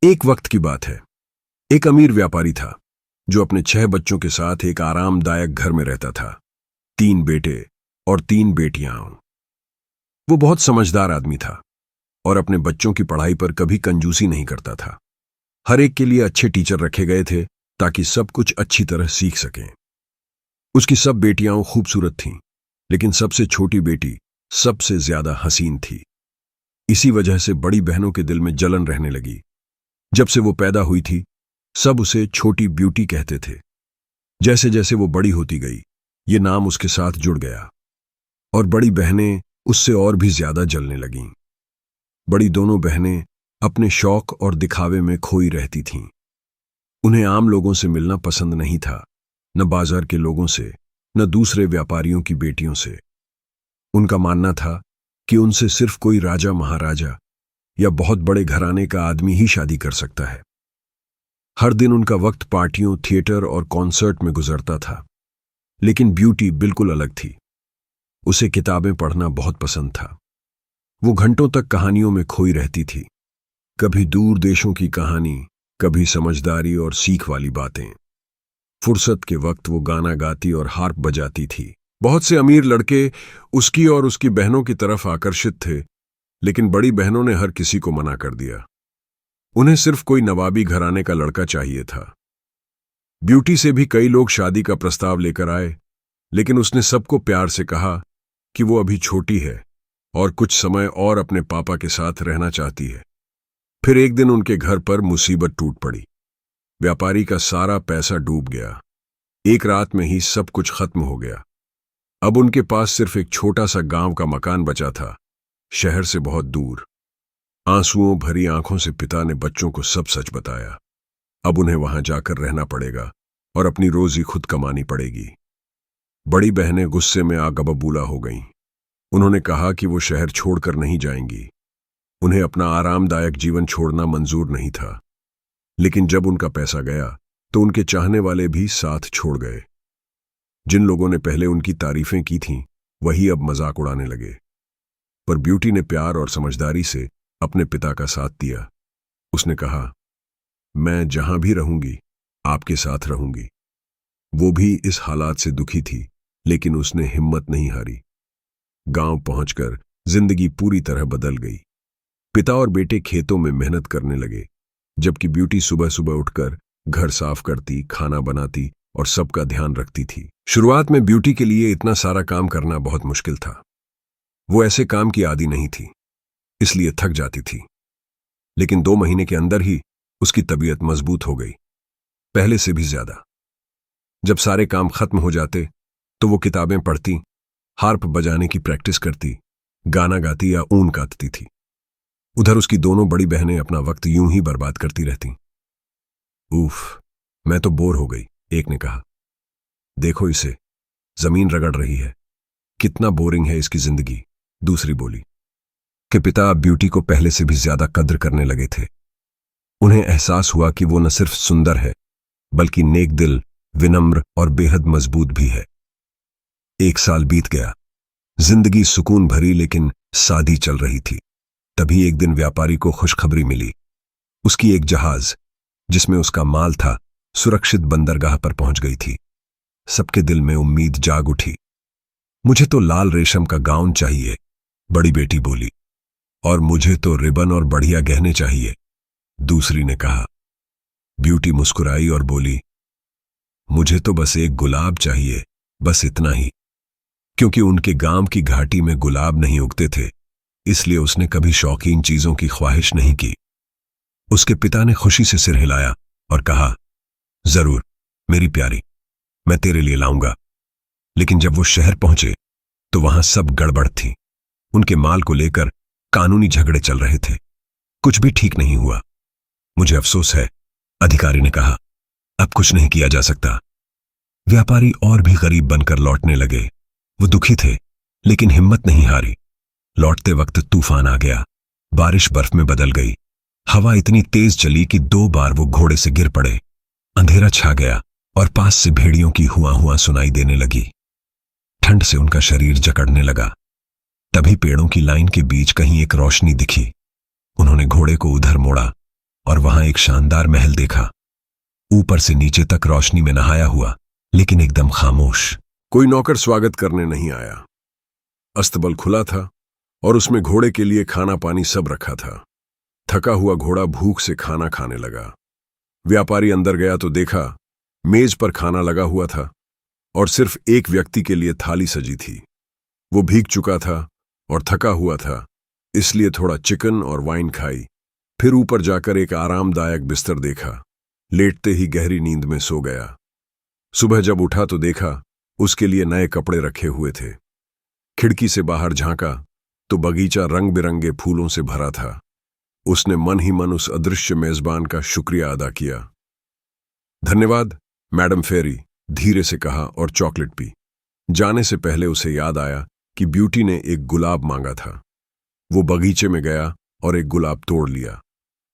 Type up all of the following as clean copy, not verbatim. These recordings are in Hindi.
एक वक्त की बात है। एक अमीर व्यापारी था जो अपने 6 बच्चों के साथ एक आरामदायक घर में रहता था। 3 बेटे और 3 बेटियां। वो बहुत समझदार आदमी था और अपने बच्चों की पढ़ाई पर कभी कंजूसी नहीं करता था। हर एक के लिए अच्छे टीचर रखे गए थे ताकि सब कुछ अच्छी तरह सीख सकें। उसकी सब बेटियां खूबसूरत थीं, लेकिन सबसे छोटी बेटी सबसे ज्यादा हसीन थी। इसी वजह से बड़ी बहनों के दिल में जलन रहने लगी। जब से वो पैदा हुई थी, सब उसे छोटी ब्यूटी कहते थे। जैसे जैसे वो बड़ी होती गई, ये नाम उसके साथ जुड़ गया और बड़ी बहनें उससे और भी ज्यादा जलने लगीं। बड़ी दोनों बहनें अपने शौक और दिखावे में खोई रहती थीं। उन्हें आम लोगों से मिलना पसंद नहीं था, न बाजार के लोगों से, न दूसरे व्यापारियों की बेटियों से। उनका मानना था कि उनसे सिर्फ कोई राजा महाराजा या बहुत बड़े घराने का आदमी ही शादी कर सकता है। हर दिन उनका वक्त पार्टियों, थिएटर और कॉन्सर्ट में गुजरता था। लेकिन ब्यूटी बिल्कुल अलग थी। उसे किताबें पढ़ना बहुत पसंद था। वो घंटों तक कहानियों में खोई रहती थी। कभी दूर देशों की कहानी, कभी समझदारी और सीख वाली बातें। फुर्सत के वक्त वो गाना गाती और हार्प बजाती थी। बहुत से अमीर लड़के उसकी और उसकी बहनों की तरफ आकर्षित थे, लेकिन बड़ी बहनों ने हर किसी को मना कर दिया। उन्हें सिर्फ कोई नवाबी घराने का लड़का चाहिए था। ब्यूटी से भी कई लोग शादी का प्रस्ताव लेकर आए, लेकिन उसने सबको प्यार से कहा कि वो अभी छोटी है और कुछ समय और अपने पापा के साथ रहना चाहती है। फिर एक दिन उनके घर पर मुसीबत टूट पड़ी। व्यापारी का सारा पैसा डूब गया। एक रात में ही सब कुछ खत्म हो गया। अब उनके पास सिर्फ एक छोटा सा गांव का मकान बचा था, शहर से बहुत दूर। आंसुओं भरी आंखों से पिता ने बच्चों को सब सच बताया। अब उन्हें वहां जाकर रहना पड़ेगा और अपनी रोजी खुद कमानी पड़ेगी। बड़ी बहनें गुस्से में आग बबूला हो गईं। उन्होंने कहा कि वो शहर छोड़कर नहीं जाएंगी। उन्हें अपना आरामदायक जीवन छोड़ना मंजूर नहीं था। लेकिन जब उनका पैसा गया तो उनके चाहने वाले भी साथ छोड़ गए। जिन लोगों ने पहले उनकी तारीफें की थीं, वही अब मजाक उड़ाने लगे। पर ब्यूटी ने प्यार और समझदारी से अपने पिता का साथ दिया। उसने कहा, मैं जहां भी रहूंगी, आपके साथ रहूंगी। वो भी इस हालात से दुखी थी, लेकिन उसने हिम्मत नहीं हारी। गांव पहुंचकर जिंदगी पूरी तरह बदल गई। पिता और बेटे खेतों में मेहनत करने लगे, जबकि ब्यूटी सुबह सुबह उठकर घर साफ करती, खाना बनाती और सबका ध्यान रखती थी। शुरुआत में ब्यूटी के लिए इतना सारा काम करना बहुत मुश्किल था। वो ऐसे काम की आदी नहीं थी, इसलिए थक जाती थी। लेकिन 2 महीने के अंदर ही उसकी तबीयत मजबूत हो गई, पहले से भी ज्यादा। जब सारे काम खत्म हो जाते तो वो किताबें पढ़ती, हार्प बजाने की प्रैक्टिस करती, गाना गाती या ऊन काटती थी। उधर उसकी दोनों बड़ी बहनें अपना वक्त यूं ही बर्बाद करती रहती। उफ, मैं तो बोर हो गई, एक ने कहा। देखो इसे, जमीन रगड़ रही है, कितना बोरिंग है इसकी जिंदगी, दूसरी बोली। कि पिता अब ब्यूटी को पहले से भी ज्यादा कद्र करने लगे थे। उन्हें एहसास हुआ कि वो न सिर्फ सुंदर है, बल्कि नेक दिल, विनम्र और बेहद मजबूत भी है। 1 साल बीत गया। जिंदगी सुकून भरी लेकिन सादी चल रही थी। तभी एक दिन व्यापारी को खुशखबरी मिली। उसकी एक जहाज, जिसमें उसका माल था, सुरक्षित बंदरगाह पर पहुंच गई थी। सबके दिल में उम्मीद जाग उठी। मुझे तो लाल रेशम का गाउन चाहिए, बड़ी बेटी बोली। और मुझे तो रिबन और बढ़िया गहने चाहिए, दूसरी ने कहा। ब्यूटी मुस्कुराई और बोली, मुझे तो बस एक गुलाब चाहिए, बस इतना ही। क्योंकि उनके गांव की घाटी में गुलाब नहीं उगते थे, इसलिए उसने कभी शौकीन चीजों की ख्वाहिश नहीं की। उसके पिता ने खुशी से सिर हिलाया और कहा, जरूर मेरी प्यारी, मैं तेरे लिए लाऊंगा। लेकिन जब वो शहर पहुंचे तो वहां सब गड़बड़ थी। उनके माल को लेकर कानूनी झगड़े चल रहे थे। कुछ भी ठीक नहीं हुआ। मुझे अफसोस है, अधिकारी ने कहा, अब कुछ नहीं किया जा सकता। व्यापारी और भी गरीब बनकर लौटने लगे। वो दुखी थे, लेकिन हिम्मत नहीं हारी। लौटते वक्त तूफान आ गया। बारिश बर्फ में बदल गई। हवा इतनी तेज चली कि 2 बार वो घोड़े से गिर पड़े। अंधेरा छा गया और पास से भेड़ियों की हुआ हुआ सुनाई देने लगी। ठंड से उनका शरीर जकड़ने लगा। तभी पेड़ों की लाइन के बीच कहीं एक रोशनी दिखी। उन्होंने घोड़े को उधर मोड़ा और वहां एक शानदार महल देखा, ऊपर से नीचे तक रोशनी में नहाया हुआ, लेकिन एकदम खामोश। कोई नौकर स्वागत करने नहीं आया। अस्तबल खुला था और उसमें घोड़े के लिए खाना पानी सब रखा था। थका हुआ घोड़ा भूख से खाना खाने लगा। व्यापारी अंदर गया तो देखा मेज पर खाना लगा हुआ था और सिर्फ एक व्यक्ति के लिए थाली सजी थी। वो भीग चुका था और थका हुआ था, इसलिए थोड़ा चिकन और वाइन खाई। फिर ऊपर जाकर एक आरामदायक बिस्तर देखा। लेटते ही गहरी नींद में सो गया। सुबह जब उठा तो देखा उसके लिए नए कपड़े रखे हुए थे। खिड़की से बाहर झांका तो बगीचा रंग बिरंगे फूलों से भरा था। उसने मन ही मन उस अदृश्य मेजबान का शुक्रिया अदा किया। धन्यवाद मैडम फेरी, धीरे से कहा और चॉकलेट पी। जाने से पहले उसे याद आया कि ब्यूटी ने एक गुलाब मांगा था। वो बगीचे में गया और एक गुलाब तोड़ लिया।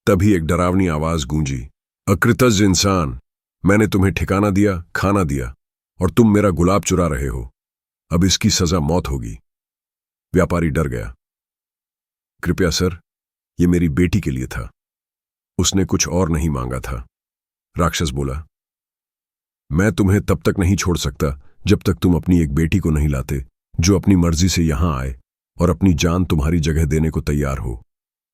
तभी एक डरावनी आवाज गूंजी, अकृतज्ञ इंसान, मैंने तुम्हें ठिकाना दिया, खाना दिया और तुम मेरा गुलाब चुरा रहे हो। अब इसकी सजा मौत होगी। व्यापारी डर गया। कृपया सर, ये मेरी बेटी के लिए था, उसने कुछ और नहीं मांगा था। राक्षस बोला, मैं तुम्हें तब तक नहीं छोड़ सकता जब तक तुम अपनी एक बेटी को नहीं लाते जो अपनी मर्जी से यहां आए और अपनी जान तुम्हारी जगह देने को तैयार हो।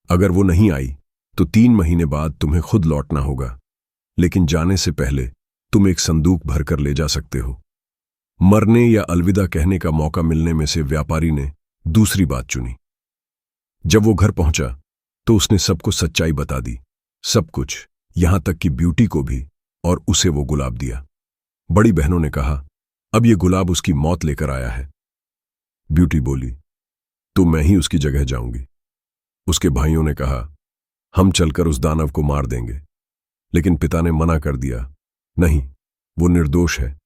अगर वो नहीं आई तो 3 महीने बाद तुम्हें खुद लौटना होगा, लेकिन जाने से पहले तुम एक संदूक भरकर ले जा सकते हो। मरने या अलविदा कहने का मौका मिलने में से व्यापारी ने दूसरी बात चुनी। जब वो घर पहुंचा तो उसने सबको सच्चाई बता दी, सब कुछ, यहां तक कि ब्यूटी को भी, और उसे वो गुलाब दिया। बड़ी बहनों ने कहा, अब ये गुलाब उसकी मौत लेकर आया है। ब्यूटी बोली, तो मैं ही उसकी जगह जाऊंगी। उसके भाइयों ने कहा, हम चलकर उस दानव को मार देंगे, लेकिन पिता ने मना कर दिया, नहीं, वो निर्दोष है,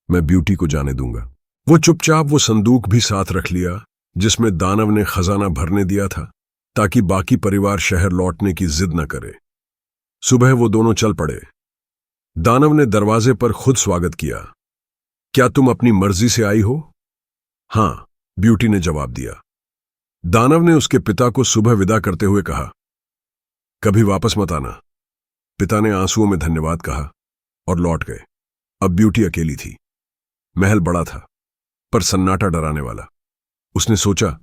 मैं ब्यूटी को जाने दूंगा। वो चुपचाप वो संदूक भी साथ रख लिया जिसमें दानव ने खजाना भरने दिया था, ताकि बाकी परिवार शहर लौटने की जिद न करे। सुबह वो दोनों चल पड़े। दानव ने दरवाजे पर खुद स्वागत किया। क्या तुम अपनी मर्जी से आई हो? हां, ब्यूटी ने जवाब दिया। दानव ने उसके पिता को सुबह विदा करते हुए कहा, कभी वापस मत आना। पिता ने आंसुओं में धन्यवाद कहा और लौट गए। अब ब्यूटी अकेली थी। महल बड़ा था, पर सन्नाटा डराने वाला। उसने सोचा,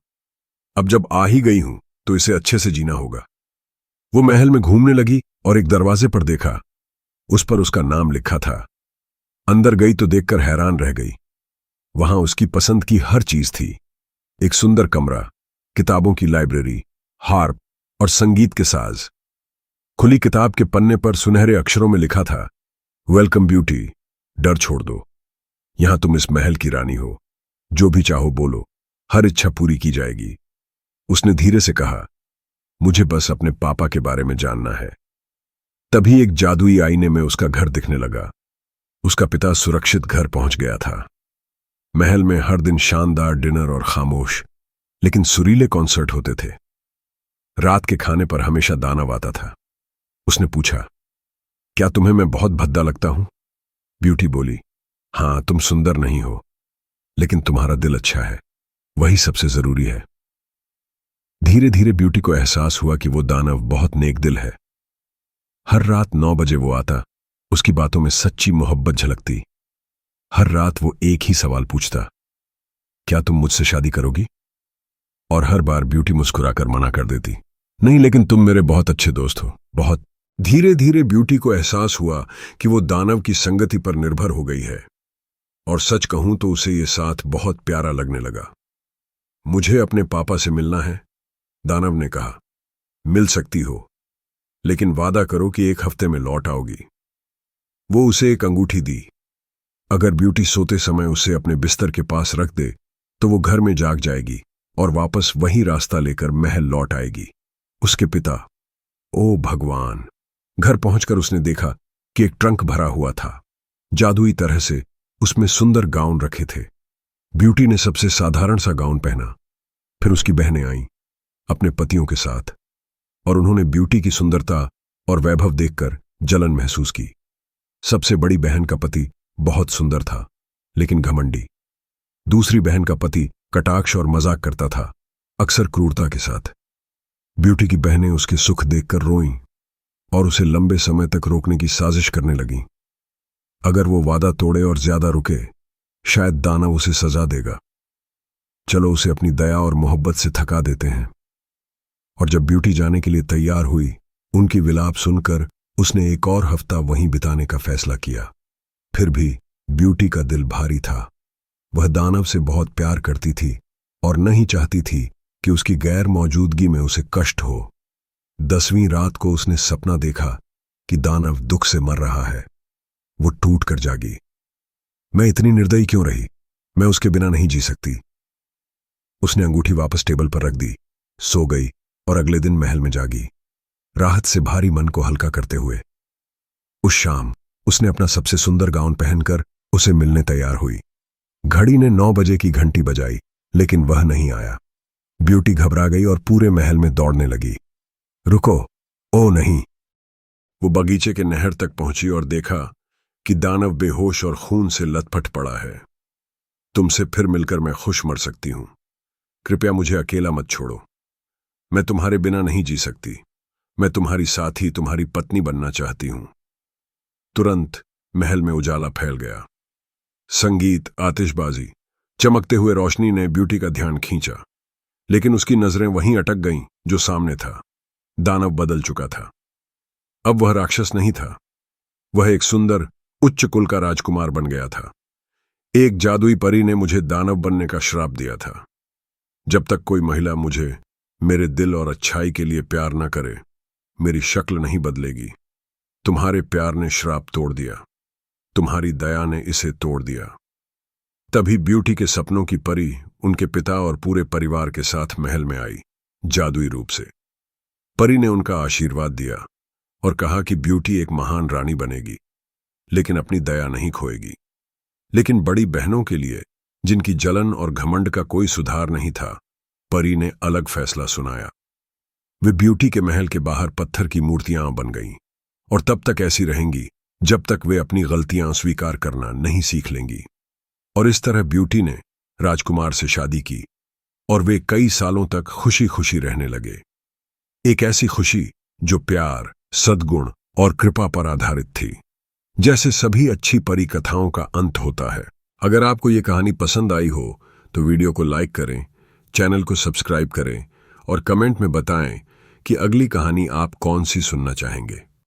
अब जब आ ही गई हूं तो इसे अच्छे से जीना होगा। वो महल में घूमने लगी और एक दरवाजे पर देखा, उस पर उसका नाम लिखा था। अंदर गई तो देखकर हैरान रह गई। वहां उसकी पसंद की हर चीज थी। एक सुंदर कमरा, किताबों की लाइब्रेरी, हार्प और संगीत के साज। खुली किताब के पन्ने पर सुनहरे अक्षरों में लिखा था, वेलकम ब्यूटी, डर छोड़ दो, यहां तुम इस महल की रानी हो, जो भी चाहो बोलो, हर इच्छा पूरी की जाएगी। उसने धीरे से कहा, मुझे बस अपने पापा के बारे में जानना है। तभी एक जादुई आईने में उसका घर दिखने लगा। उसका पिता सुरक्षित घर पहुंच गया था। महल में हर दिन शानदार डिनर और खामोश लेकिन सुरीले कॉन्सर्ट होते थे। रात के खाने पर हमेशा दानव आता था। उसने पूछा, क्या तुम्हें मैं बहुत भद्दा लगता हूं? ब्यूटी बोली, हां, तुम सुंदर नहीं हो, लेकिन तुम्हारा दिल अच्छा है, वही सबसे जरूरी है। धीरे धीरे ब्यूटी को एहसास हुआ कि वो दानव बहुत नेक दिल है। हर रात 9 बजे वो आता, उसकी बातों में सच्ची मोहब्बत झलकती। हर रात वो एक ही सवाल पूछता, क्या तुम मुझसे शादी करोगी? और हर बार ब्यूटी मुस्कुराकर मना कर देती, नहीं, लेकिन तुम मेरे बहुत अच्छे दोस्त हो, बहुत। धीरे धीरे ब्यूटी को एहसास हुआ कि वो दानव की संगति पर निर्भर हो गई है, और सच कहूं तो उसे ये साथ बहुत प्यारा लगने लगा। मुझे अपने पापा से मिलना है, दानव ने कहा। मिल सकती हो, लेकिन वादा करो कि 1 हफ्ते में लौट आओगी। वो उसे एक अंगूठी दी। अगर ब्यूटी सोते समय उसे अपने बिस्तर के पास रख दे तो वो घर में जाग जाएगी और वापस वही रास्ता लेकर महल लौट आएगी। उसके पिता, ओ भगवान! घर पहुंचकर उसने देखा कि एक ट्रंक भरा हुआ था। जादुई तरह से उसमें सुंदर गाउन रखे थे। ब्यूटी ने सबसे साधारण सा गाउन पहना। फिर उसकी बहनें आईं अपने पतियों के साथ, और उन्होंने ब्यूटी की सुंदरता और वैभव देखकर जलन महसूस की। सबसे बड़ी बहन का पति बहुत सुंदर था, लेकिन घमंडी। दूसरी बहन का पति कटाक्ष और मजाक करता था, अक्सर क्रूरता के साथ। ब्यूटी की बहनें उसके सुख देखकर रोईं। और उसे लंबे समय तक रोकने की साजिश करने लगी। अगर वो वादा तोड़े और ज्यादा रुके, शायद दानव उसे सजा देगा। चलो उसे अपनी दया और मोहब्बत से थका देते हैं। और जब ब्यूटी जाने के लिए तैयार हुई, उनकी विलाप सुनकर उसने एक और हफ्ता वहीं बिताने का फैसला किया। फिर भी ब्यूटी का दिल भारी था। वह दानव से बहुत प्यार करती थी और नहीं चाहती थी कि उसकी गैर मौजूदगी में उसे कष्ट हो। 10वीं रात को उसने सपना देखा कि दानव दुख से मर रहा है। वो टूट कर जागी। मैं इतनी निर्दयी क्यों रही? मैं उसके बिना नहीं जी सकती। उसने अंगूठी वापस टेबल पर रख दी, सो गई और अगले दिन महल में जागी, राहत से भारी मन को हल्का करते हुए। उस शाम उसने अपना सबसे सुंदर गाउन पहनकर उसे मिलने तैयार हुई। घड़ी ने 9 बजे की घंटी बजाई, लेकिन वह नहीं आया। ब्यूटी घबरा गई और पूरे महल में दौड़ने लगी। रुको, ओ नहीं! वो बगीचे के नहर तक पहुंची और देखा कि दानव बेहोश और खून से लथपथ पड़ा है। तुमसे फिर मिलकर मैं खुश मर सकती हूं। कृपया मुझे अकेला मत छोड़ो। मैं तुम्हारे बिना नहीं जी सकती। मैं तुम्हारी साथी, तुम्हारी पत्नी बनना चाहती हूं। तुरंत महल में उजाला फैल गया। संगीत, आतिशबाजी, चमकते हुए रोशनी ने ब्यूटी का ध्यान खींचा, लेकिन उसकी नजरें वहीं अटक गईं जो सामने था। दानव बदल चुका था। अब वह राक्षस नहीं था। वह एक सुंदर, उच्च कुल का राजकुमार बन गया था। एक जादुई परी ने मुझे दानव बनने का श्राप दिया था। जब तक कोई महिला मुझे मेरे दिल और अच्छाई के लिए प्यार न करे, मेरी शक्ल नहीं बदलेगी। तुम्हारे प्यार ने श्राप तोड़ दिया। तुम्हारी दया ने इसे तोड़ दिया। तभी ब्यूटी के सपनों की परी उनके पिता और पूरे परिवार के साथ महल में आई, जादुई रूप से। परी ने उनका आशीर्वाद दिया और कहा कि ब्यूटी एक महान रानी बनेगी, लेकिन अपनी दया नहीं खोएगी। लेकिन बड़ी बहनों के लिए, जिनकी जलन और घमंड का कोई सुधार नहीं था, परी ने अलग फैसला सुनाया। वे ब्यूटी के महल के बाहर पत्थर की मूर्तियां बन गईं और तब तक ऐसी रहेंगी जब तक वे अपनी गलतियां स्वीकार करना नहीं सीख लेंगी। और इस तरह ब्यूटी ने राजकुमार से शादी की और वे कई सालों तक खुशी खुशी रहने लगे। एक ऐसी खुशी जो प्यार, सद्गुण और कृपा पर आधारित थी, जैसे सभी अच्छी परी कथाओं का अंत होता है। अगर आपको ये कहानी पसंद आई हो तो वीडियो को लाइक करें, चैनल को सब्सक्राइब करें और कमेंट में बताएं कि अगली कहानी आप कौन सी सुनना चाहेंगे।